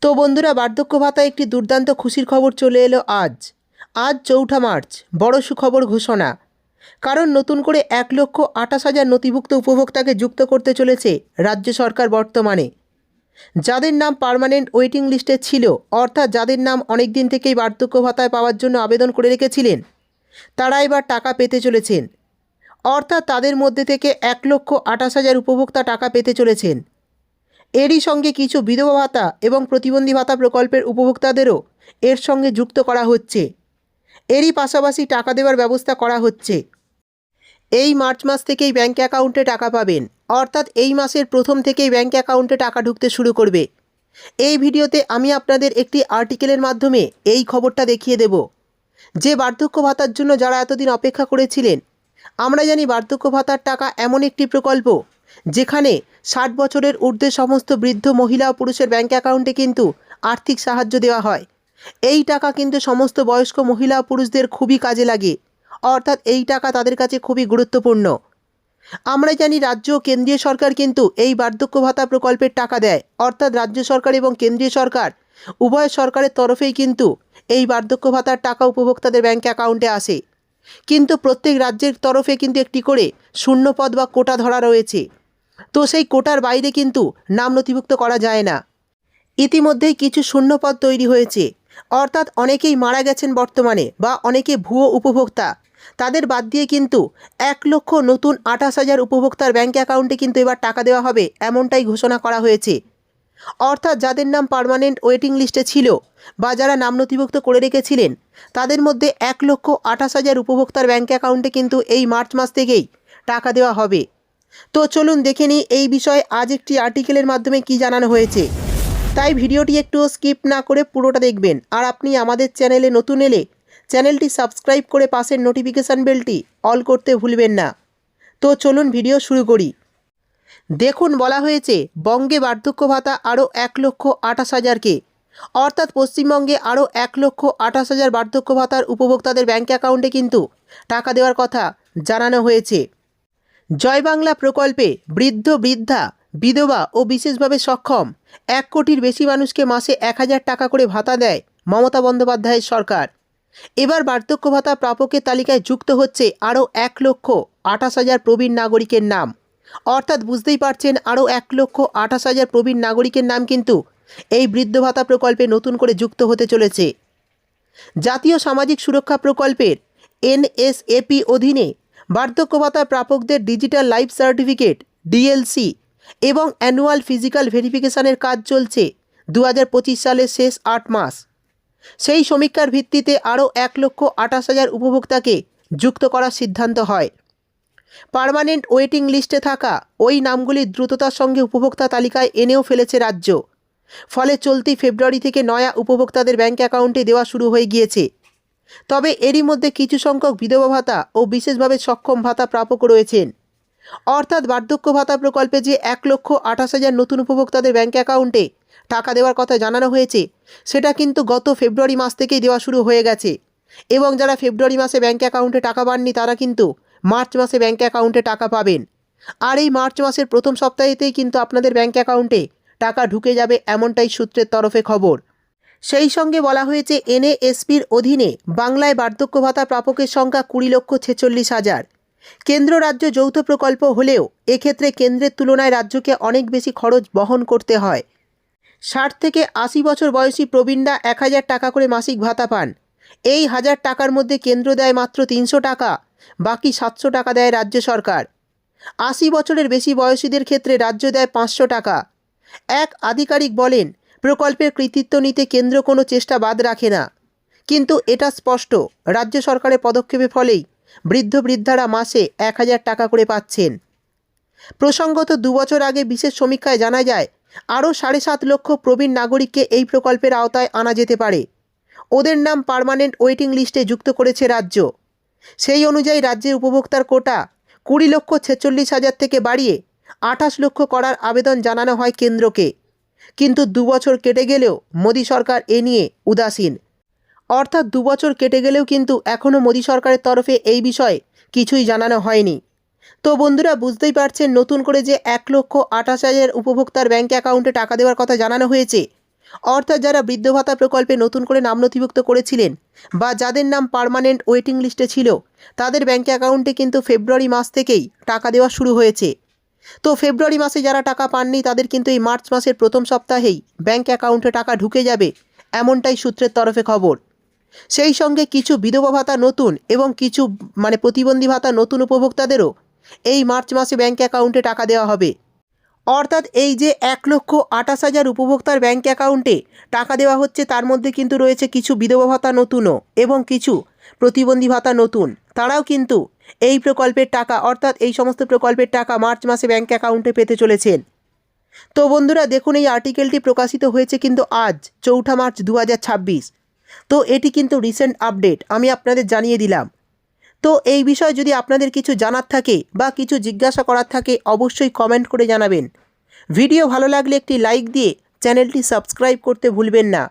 তো বন্ধুরা, বার্ধক্য ভাতায় একটি দুর্দান্ত খুশির খবর চলে এলো আজ ৪ঠা মার্চ। বড় সুখবর ঘোষণা। কারণ নতুন করে ১,২৮,০০০ নথিভুক্ত উপভোক্তাকে যুক্ত করতে চলেছে রাজ্য সরকার বর্তমানে। যাদের নাম পার্মানেন্ট ওয়েটিং লিস্টে ছিল, অর্থাৎ যাদের নাম অনেক দিন থেকেই বার্ধক্য ভাতায় পাওয়ার জন্য আবেদন করে রেখেছিলেন, তারা এবার টাকা পেতে চলেছেন। অর্থাৎ তাদের মধ্যে থেকে ১,২৮,০০০ উপভোক্তা টাকা পেতে চলেছেন। এরই সঙ্গে কিছু বিধবা ভাতা এবং প্রতিবন্ধী ভাতা প্রকল্পের উপভোক্তাদেরও এর সঙ্গে যুক্ত করা হচ্ছে। এরই পাশাপাশি টাকা দেওয়ার ব্যবস্থা করা হচ্ছে। এই মার্চ মাস থেকেই ব্যাঙ্ক অ্যাকাউন্টে টাকা পাবেন, অর্থাৎ এই মাসের প্রথম থেকেই ব্যাঙ্ক অ্যাকাউন্টে টাকা ঢুকতে শুরু করবে। এই ভিডিওতে আমি আপনাদের একটি আর্টিকেলের মাধ্যমে এই খবরটা দেখিয়ে দেব যে বার্ধক্য ভাতার জন্য যারা এতদিন অপেক্ষা করেছিলেন। আমরা জানি বার্ধক্য ভাতার টাকা এমন একটি প্রকল্প যেখানে ৬০ বছরের ঊর্ধ্বে সমস্ত বৃদ্ধ মহিলা ও পুরুষের ব্যাঙ্ক অ্যাকাউন্টে কিন্তু আর্থিক সাহায্য দেওয়া হয়। এই টাকা কিন্তু সমস্ত বয়স্ক মহিলা ও পুরুষদের খুবই কাজে লাগে, অর্থাৎ এই টাকা তাদের কাছে খুবই গুরুত্বপূর্ণ। আমরা জানি রাজ্য ও কেন্দ্রীয় সরকার কিন্তু এই বার্ধক্য ভাতা প্রকল্পের টাকা দেয়, অর্থাৎ রাজ্য সরকার এবং কেন্দ্রীয় সরকার উভয় সরকারের তরফেই কিন্তু এই বার্ধক্য ভাতার টাকা উপভোক্তাদের ব্যাঙ্ক অ্যাকাউন্টে আসে। কিন্তু প্রত্যেক রাজ্যের তরফে কিন্তু একটি করে শূন্যপদ বা কোটা ধরা রয়েছে। তো সেই কোটার বাইরে কিন্তু নাম নথিভুক্ত করা যায় না। ইতিমধ্যেই কিছু শূন্যপদ তৈরি হয়েছে, অর্থাৎ অনেকেই মারা গেছেন বর্তমানে বা অনেকে ভুয়ো উপভোক্তা, তাদের বাদ দিয়ে কিন্তু ১,০০,০০০ নতুন ২৮,০০০ উপভোক্তার ব্যাঙ্ক অ্যাকাউন্টে কিন্তু এবার টাকা দেওয়া হবে, এমনটাই ঘোষণা করা হয়েছে। অর্থাৎ যাদের নাম পার্মানেন্ট ওয়েটিং লিস্টে ছিল বা যারা নাম নথিভুক্ত করে রেখেছিলেন, তাদের মধ্যে ১,২৮,০০০ উপভোক্তার ব্যাঙ্ক অ্যাকাউন্টে কিন্তু এই মার্চ মাস থেকেই টাকা দেওয়া হবে। তো চলুন দেখে নিই এই বিষয়ে আজ একটি আর্টিকেলের মাধ্যমে কি জানানো হয়েছে। তাই ভিডিওটি একটু স্কিপ না করে পুরোটা দেখবেন। আর আপনি আমাদের চ্যানেলে নতুন এলে চ্যানেলটি সাবস্ক্রাইব করে পাশের নোটিফিকেশান বেলটি অল করতে ভুলবেন না। তো চলুন ভিডিও শুরু করি। দেখুন, বলা হয়েছে বঙ্গে বার্ধক্য ভাতা আরও ১,২৮,০০০কে, অর্থাৎ পশ্চিমবঙ্গে আরও ১,২৮,০০০ বার্ধক্য ভাতার উপভোক্তাদের ব্যাঙ্ক অ্যাকাউন্টে কিন্তু টাকা দেওয়ার কথা জানানো হয়েছে। জয় বাংলা প্রকল্পে বৃদ্ধ বৃদ্ধা বিধবা ও বিশেষভাবে সক্ষম ১ কোটির বেশি মানুষকে মাসে ১,০০০ টাকা করে ভাতা দেয় মমতা বন্দ্যোপাধ্যায়ের সরকার। এবার বার্ধক্য ভাতা প্রাপকের তালিকায় যুক্ত হচ্ছে আরও ১,২৮,০০০ প্রবীণ নাগরিকের নাম। অর্থাৎ বুঝতেই পারছেন, আরও ১,২৮,০০০ প্রবীণ নাগরিকের নাম কিন্তু এই বৃদ্ধ ভাতা প্রকল্পে নতুন করে যুক্ত হতে চলেছে। জাতীয় সামাজিক সুরক্ষা প্রকল্পের NSAP অধীনে বার্ধক্য ভাতা প্রাপকদের ডিজিটাল লাইফ সার্টিফিকেট ডিএলসি এবং অ্যানুয়াল ফিজিক্যাল ভেরিফিকেশনের কাজ চলছে ২০২৫ সালের শেষ ৮ মাস। সেই সমীক্ষার ভিত্তিতে আরও ১,২৮,০০০ উপভোক্তাকে যুক্ত করার সিদ্ধান্ত হয়। পার্মানেন্ট ওয়েটিং লিস্টে থাকা ওই নামগুলি দ্রুততার সঙ্গে উপভোক্তা তালিকায় এনেও ফেলেছে রাজ্য। ফলে চলতি ফেব্রুয়ারি থেকে নয়া উপভোক্তাদের ব্যাঙ্ক অ্যাকাউন্টে দেওয়া শুরু হয়ে গিয়েছে। তবে এরই মধ্যে কিছু সংখ্যক বিধবা ভাতা ও বিশেষভাবে সক্ষম ভাতা প্রাপক রয়েছেন। অর্থাৎ বার্ধক্য ভাতা প্রকল্পে যে ১,২৮,০০০ নতুন উপভোক্তাদের ব্যাঙ্ক অ্যাকাউন্টে টাকা দেওয়ার কথা জানানো হয়েছে, সেটা কিন্তু গত ফেব্রুয়ারি মাস থেকেই দেওয়া শুরু হয়ে গেছে। এবং যারা ফেব্রুয়ারি মাসে ব্যাঙ্ক অ্যাকাউন্টে টাকা পাননি, তারা কিন্তু মার্চ মাসে ব্যাঙ্ক অ্যাকাউন্টে টাকা পাবেন। আর এই মার্চ মাসের প্রথম সপ্তাহেতেই কিন্তু আপনাদের ব্যাঙ্ক অ্যাকাউন্টে টাকা ঢুকে যাবে, এমনটাই সূত্রের তরফে খবর। সেই সঙ্গে বলা হয়েছে NASPর অধীনে বাংলায় বার্ধক্য ভাতা প্রাপকের সংখ্যা ২০,৪৬,০০০। কেন্দ্র রাজ্য যৌথ প্রকল্প হলেও এক্ষেত্রে কেন্দ্রের তুলনায় রাজ্যকে অনেক বেশি খরচ বহন করতে হয়। ৬০ থেকে ৮০ বছর বয়সী প্রবীণরা ১,০০০ টাকা করে মাসিক ভাতা পান। এই ১,০০০ টাকার মধ্যে কেন্দ্র দেয় মাত্র ৩০০ টাকা, বাকি ৭০০ টাকা দেয় রাজ্য সরকার। ৮০ বছরের বেশি বয়সীদের ক্ষেত্রে রাজ্য দেয় ৫০০ টাকা। এক আধিকারিক বলেন, প্রকল্পের কৃতিত্ব নিতে কেন্দ্র কোনো চেষ্টা বাদ রাখে না, কিন্তু এটা স্পষ্ট রাজ্য সরকারের পদক্ষেপের ফলেই বৃদ্ধ বৃদ্ধারা মাসে ১,০০০ টাকা করে পাচ্ছেন। প্রসঙ্গত ২ বছর আগে বিশেষ সমীক্ষায় জানা যায় আরও ৭.৫ লক্ষ প্রবীণ নাগরিককে এই প্রকল্পের আওতায় আনা যেতে পারে। ওদের নাম পার্মানেন্ট ওয়েটিং লিস্টে যুক্ত করেছে রাজ্য। সেই অনুযায়ী রাজ্যের উপভোক্তার কোটা ২০,৪৬,০০০ থেকে বাড়িয়ে ২৮ লক্ষ করার আবেদন জানানো হয় কেন্দ্রকে। কিন্তু ২ বছর কেটে গেলেও মোদী সরকার এ নিয়ে উদাসীন। অর্থাৎ ২ বছর কেটে গেলেও কিন্তু এখনও মোদী সরকারের তরফে এই বিষয়ে কিছুই জানানো হয়নি। তো বন্ধুরা, বুঝতেই পারছেন নতুন করে যে ১,২৮,০০০ উপভোক্তার ব্যাঙ্ক অ্যাকাউন্টে টাকা দেওয়ার কথা জানানো হয়েছে, অর্থাৎ যারা বৃদ্ধ ভাতা প্রকল্পে নতুন করে নাম নথিভুক্ত করেছিলেন বা যাদের নাম পার্মানেন্ট ওয়েটিং লিস্টে ছিল, তাদের ব্যাঙ্ক অ্যাকাউন্টে কিন্তু ফেব্রুয়ারি মাস থেকেই টাকা দেওয়া শুরু হয়েছে। তো ফেব্রুয়ারি মাসে যারা টাকা পাননি তাদের কিন্তু এই মার্চ মাসের প্রথম সপ্তাহেই ব্যাঙ্ক অ্যাকাউন্টে টাকা ঢুকে যাবে, এমনটাই সূত্রের তরফে খবর। সেই সঙ্গে কিছু বিধবা ভাতা নতুন এবং কিছু প্রতিবন্ধী ভাতা নতুন উপভোক্তাদেরও এই মার্চ মাসে ব্যাঙ্ক অ্যাকাউন্টে টাকা দেওয়া হবে। অর্থাৎ এই যে 1,28,000 উপভোক্তার ব্যাঙ্ক অ্যাকাউন্টে টাকা দেওয়া হচ্ছে, তার মধ্যে কিন্তু রয়েছে কিছু বিধবা ভাতা নতুনও এবং কিছু প্রতিবন্ধী ভাতা নতুন। তারাও কিন্তু এই প্রকল্পের টাকা, অর্থাৎ এই সমস্ত প্রকল্পের টাকা মার্চ মাসে ব্যাঙ্ক অ্যাকাউন্টে পেতে চলেছেন। তো বন্ধুরা দেখুন, এই আর্টিকেলটি প্রকাশিত হয়েছে কিন্তু আজ 4 মার্চ 2026। তো এটি কিন্তু রিসেন্ট আপডেট, আমি আপনাদের জানিয়ে দিলাম। তো এই বিষয়ে যদি আপনাদের কিছু জানার থাকে বা কিছু জিজ্ঞাসা করার থাকে, অবশ্যই কমেন্ট করে জানাবেন। ভিডিও ভালো লাগলে একটি লাইক দিয়ে চ্যানেলটি সাবস্ক্রাইব করতে ভুলবেন না।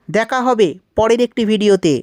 দেখা হবে পরের একটি ভিডিওতে।